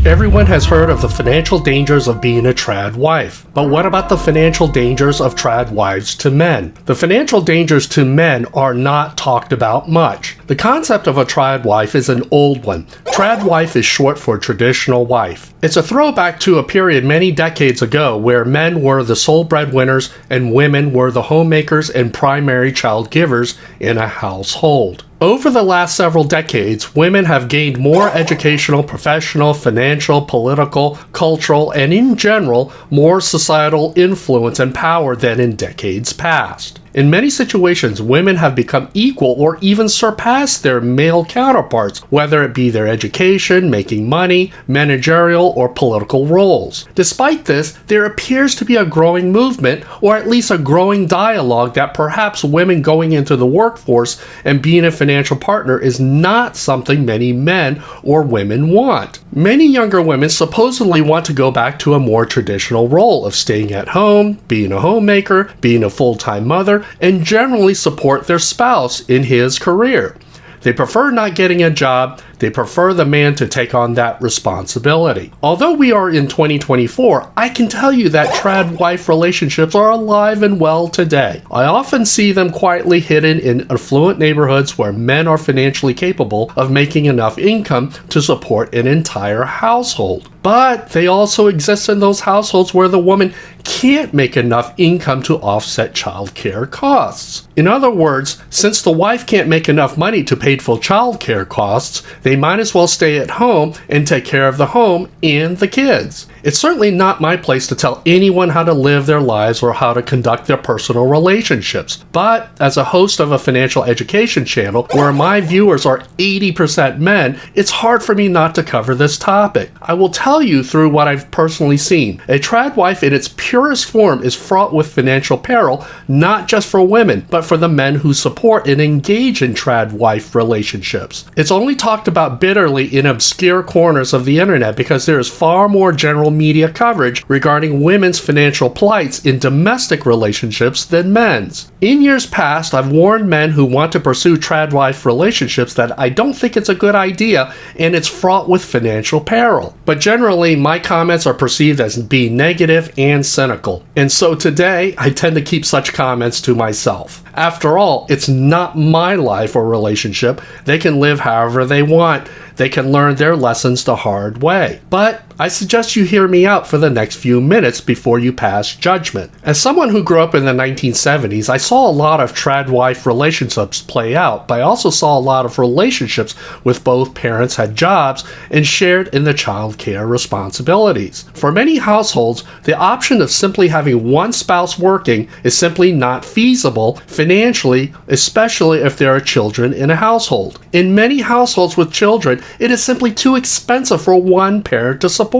Everyone has heard of the financial dangers of being a trad wife, but what about the financial dangers of trad wives to men? The financial dangers to men are not talked about much. The concept of a trad wife is an old one. Trad wife is short for traditional wife. It's a throwback to a period many decades ago where men were the sole breadwinners and women were the homemakers and primary child givers in a household. Over the last several decades, women have gained more educational, professional, financial, political, cultural, and in general, more societal influence and power than in decades past. In many situations, women have become equal or even surpassed their male counterparts, whether it be their education, making money, managerial, or political roles. Despite this, there appears to be a growing movement, or at least a growing dialogue, that perhaps women going into the workforce and being a financial partner is not something many men or women want. Many younger women supposedly want to go back to a more traditional role of staying at home, being a homemaker, being a full-time mother, and generally support their spouse in his career. They prefer not getting a job. They prefer the man to take on that responsibility. Although we are in 2024, I can tell you that trad wife relationships are alive and well today. I often see them quietly hidden in affluent neighborhoods where men are financially capable of making enough income to support an entire household. But they also exist in those households where the woman can't make enough income to offset childcare costs. In other words, since the wife can't make enough money to pay for childcare costs, they might as well stay at home and take care of the home and the kids. It's certainly not my place to tell anyone how to live their lives or how to conduct their personal relationships. But as a host of a financial education channel where my viewers are 80% men, it's hard for me not to cover this topic. I will tell you through what I've personally seen. A trad wife in its purest form is fraught with financial peril, not just for women, but for the men who support and engage in trad wife relationships. It's only talked about bitterly in obscure corners of the internet because there is far more general media coverage regarding women's financial plights in domestic relationships than men's. In years past, I've warned men who want to pursue trad wife relationships that I don't think it's a good idea and it's fraught with financial peril. But generally, my comments are perceived as being negative and cynical. And so today, I tend to keep such comments to myself. After all, it's not my life or relationship. They can live however they want. They can learn their lessons the hard way. But I suggest you hear me out for the next few minutes before you pass judgment. As someone who grew up in the 1970s, I saw a lot of trad wife relationships play out, but I also saw a lot of relationships with both parents had jobs and shared in the child care responsibilities. For many households, the option of simply having one spouse working is simply not feasible financially, especially if there are children in a household. In many households with children, it is simply too expensive for one parent to support.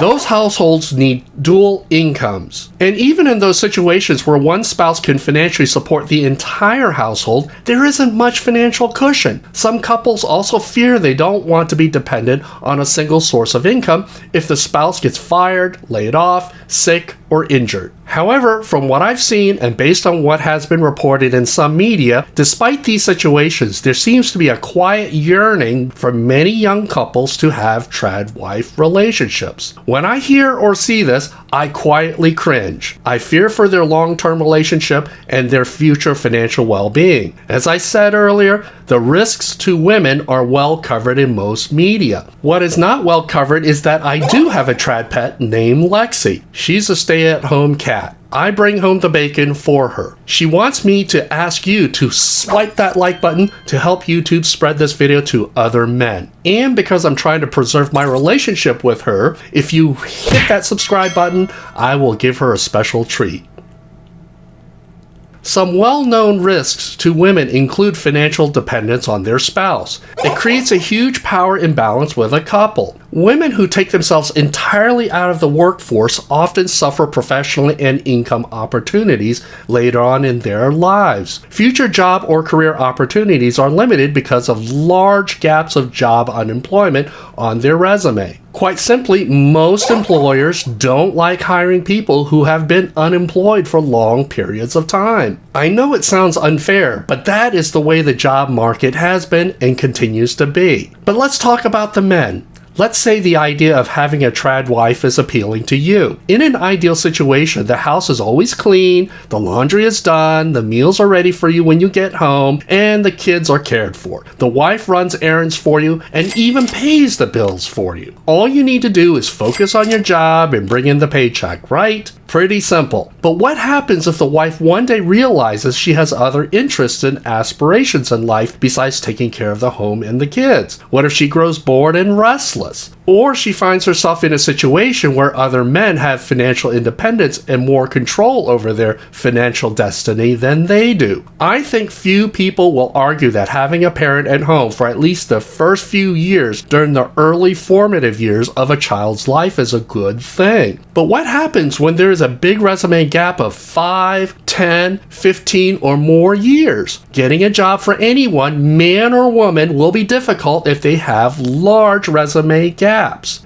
Those households need dual incomes. And even in those situations where one spouse can financially support the entire household, there isn't much financial cushion. Some couples also fear they don't want to be dependent on a single source of income if the spouse gets fired, laid off, sick, or injured. However, from what I've seen and based on what has been reported in some media, despite these situations, there seems to be a quiet yearning for many young couples to have trad wife relationships. When I hear or see this, I quietly cringe. I fear for their long-term relationship and their future financial well-being. As I said earlier, the risks to women are well covered in most media. What is not well covered is that I do have a trad pet named Lexi. She's a stay-at-home cat. I bring home the bacon for her. She wants me to ask you to swipe that like button to help YouTube spread this video to other men. And because I'm trying to preserve my relationship with her, if you hit that subscribe button, I will give her a special treat. Some well-known risks to women include financial dependence on their spouse. It creates a huge power imbalance with a couple. Women who take themselves entirely out of the workforce often suffer professional and income opportunities later on in their lives. Future job or career opportunities are limited because of large gaps of job unemployment on their resume. Quite simply, most employers don't like hiring people who have been unemployed for long periods of time. I know it sounds unfair, but that is the way the job market has been and continues to be. But let's talk about the men. Let's say the idea of having a trad wife is appealing to you. In an ideal situation, the house is always clean, the laundry is done, the meals are ready for you when you get home, and the kids are cared for. The wife runs errands for you and even pays the bills for you. All you need to do is focus on your job and bring in the paycheck, right? Pretty simple. But what happens if the wife one day realizes she has other interests and aspirations in life besides taking care of the home and the kids? What if she grows bored and restless? Or she finds herself in a situation where other men have financial independence and more control over their financial destiny than they do. I think few people will argue that having a parent at home for at least the first few years during the early formative years of a child's life is a good thing. But what happens when there is a big resume gap of 5, 10, 15, or more years? Getting a job for anyone, man or woman, will be difficult if they have large resume gaps.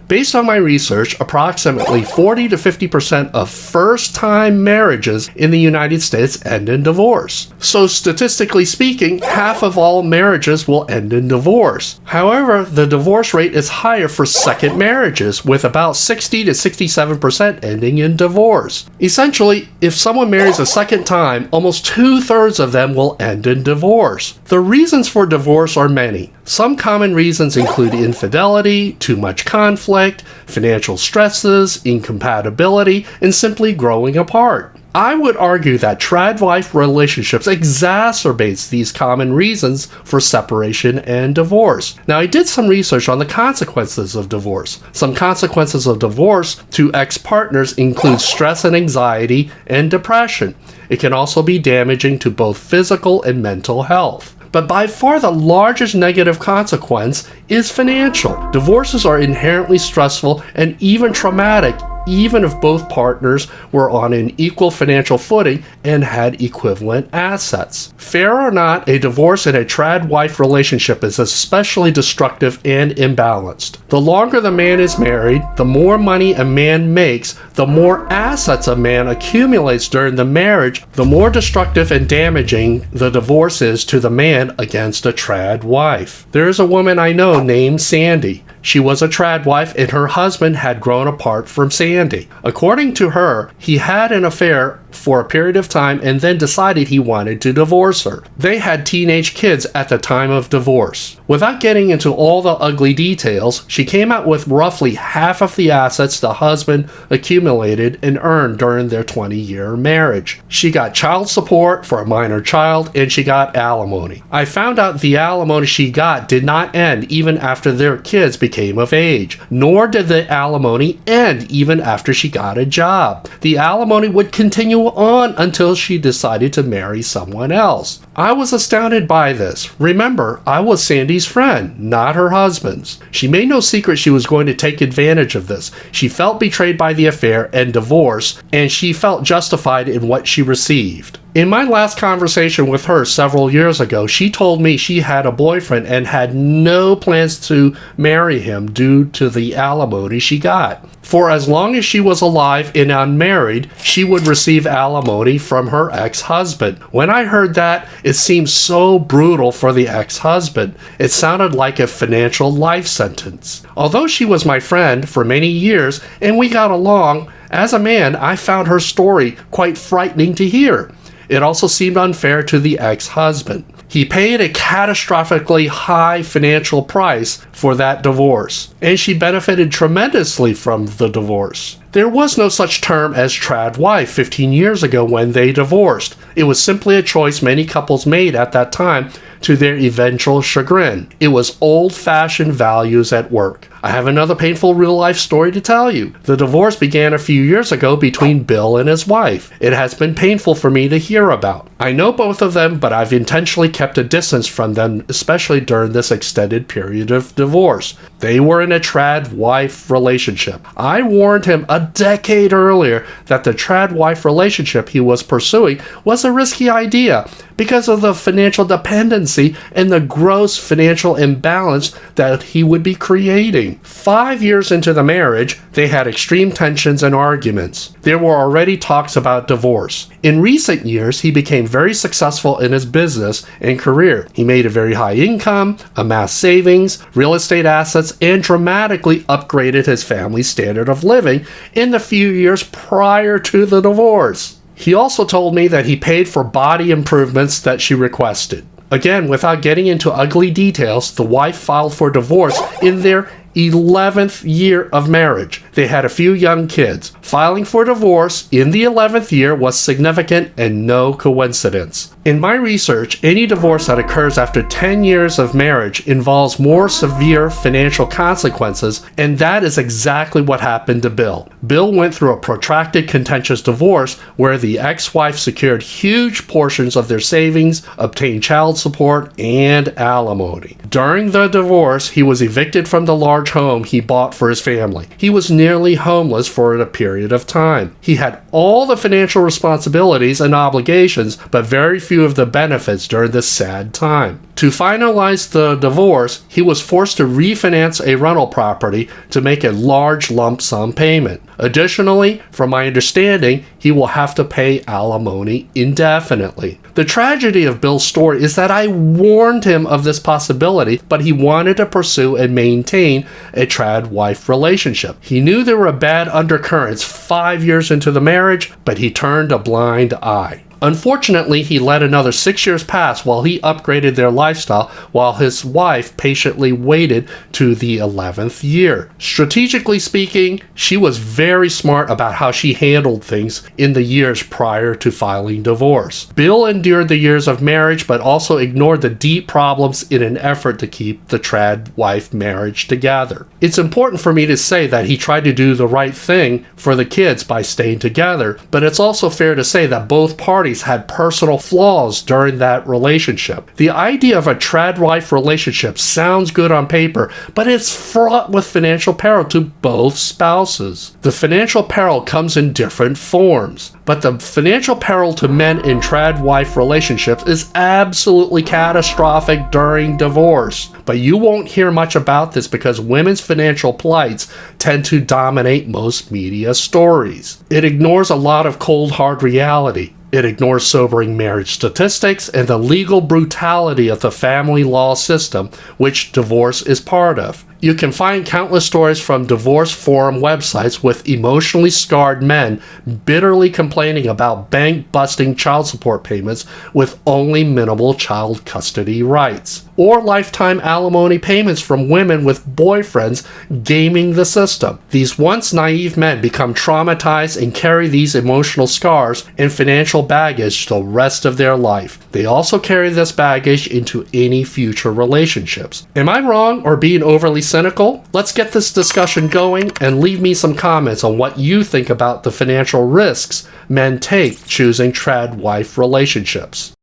Based on my research, approximately 40 to 50% of first-time marriages in the United States end in divorce. So statistically speaking, half of all marriages will end in divorce. However, the divorce rate is higher for second marriages, with about 60 to 67% ending in divorce. Essentially, if someone marries a second time, almost 2/3 of them will end in divorce. The reasons for divorce are many. Some common reasons include infidelity, too much conflict, financial stresses, incompatibility, and simply growing apart. I would argue that TradWife relationships exacerbates these common reasons for separation and divorce. Now, I did some research on the consequences of divorce. Some consequences of divorce to ex-partners include stress and anxiety and depression. It can also be damaging to both physical and mental health. But by far the largest negative consequence is financial. Divorces are inherently stressful and even traumatic, even if both partners were on an equal financial footing and had equivalent assets. Fair or not, a divorce in a trad-wife relationship is especially destructive and imbalanced. The longer the man is married, the more money a man makes, the more assets a man accumulates during the marriage, the more destructive and damaging the divorce is to the man against a trad wife. There is a woman I know named Sandy. She was a trad wife and her husband had grown apart from Sandy. According to her, he had an affair for a period of time and then decided he wanted to divorce her. They had teenage kids at the time of divorce. Without getting into all the ugly details, she came out with roughly half of the assets the husband accumulated and earned during their 20-year marriage. She got child support for a minor child and she got alimony. I found out the alimony she got did not end even after their kids became of age, nor did the alimony end even after she got a job. The alimony would continue on until she decided to marry someone else. I was astounded by this. Remember, I was Sandy's friend, not her husband's. She made no secret she was going to take advantage of this. She felt betrayed by the affair and divorce, and she felt justified in what she received. In my last conversation with her several years ago, she told me she had a boyfriend and had no plans to marry him due to the alimony she got. For as long as she was alive and unmarried, she would receive alimony from her ex-husband. When I heard that, it seemed so brutal for the ex-husband. It sounded like a financial life sentence. Although she was my friend for many years and we got along, as a man, I found her story quite frightening to hear. It also seemed unfair to the ex-husband. He paid a catastrophically high financial price for that divorce, and she benefited tremendously from the divorce. There was no such term as trad wife 15 years ago when they divorced. It was simply a choice many couples made at that time to their eventual chagrin. It was old-fashioned values at work. I have another painful real-life story to tell you. The divorce began a few years ago between Bill and his wife. It has been painful for me to hear about. I know both of them, but I've intentionally kept a distance from them, especially during this extended period of divorce. They were in a trad wife relationship. I warned him a decade earlier that the trad wife relationship he was pursuing was a risky idea because of the financial dependency and the gross financial imbalance that he would be creating. 5 years into the marriage, they had extreme tensions and arguments. There were already talks about divorce. In recent years, he became very successful in his business and career. He made a very high income, amassed savings, real estate assets and dramatically upgraded his family's standard of living in the few years prior to the divorce. He also told me that he paid for body improvements that she requested. Again, without getting into ugly details, the wife filed for divorce in their 11th year of marriage. They had a few young kids. Filing for divorce in the 11th year was significant and no coincidence. In my research, any divorce that occurs after 10 years of marriage involves more severe financial consequences, and that is exactly what happened to Bill. Bill went through a protracted contentious divorce where the ex-wife secured huge portions of their savings, obtained child support, and alimony. During the divorce, he was evicted from the large home he bought for his family. He was nearly homeless for a period of time. He had all the financial responsibilities and obligations, but very few of the benefits during this sad time. To finalize the divorce, he was forced to refinance a rental property to make a large lump sum payment. Additionally, from my understanding, he will have to pay alimony indefinitely. The tragedy of Bill's story is that I warned him of this possibility, but he wanted to pursue and maintain a trad-wife relationship. He knew there were bad undercurrents 5 years into the marriage, but he turned a blind eye. Unfortunately, he let another 6 years pass while he upgraded their lifestyle while his wife patiently waited to the 11th year. Strategically speaking, she was very smart about how she handled things in the years prior to filing divorce. Bill endured the years of marriage but also ignored the deep problems in an effort to keep the trad-wife marriage together. It's important for me to say that he tried to do the right thing for the kids by staying together, but it's also fair to say that both parties had personal flaws during that relationship. The idea of a trad-wife relationship sounds good on paper, but it's fraught with financial peril to both spouses. The financial peril comes in different forms, but the financial peril to men in trad-wife relationships is absolutely catastrophic during divorce. But you won't hear much about this because women's financial plights tend to dominate most media stories. It ignores a lot of cold hard reality. It ignores sobering marriage statistics and the legal brutality of the family law system, which divorce is part of. You can find countless stories from divorce forum websites with emotionally scarred men bitterly complaining about bank-busting child support payments with only minimal child custody rights, or lifetime alimony payments from women with boyfriends gaming the system. These once naive men become traumatized and carry these emotional scars and financial baggage the rest of their life. They also carry this baggage into any future relationships. Am I wrong or being overly cynical? Let's get this discussion going and leave me some comments on what you think about the financial risks men take choosing trad-wife relationships.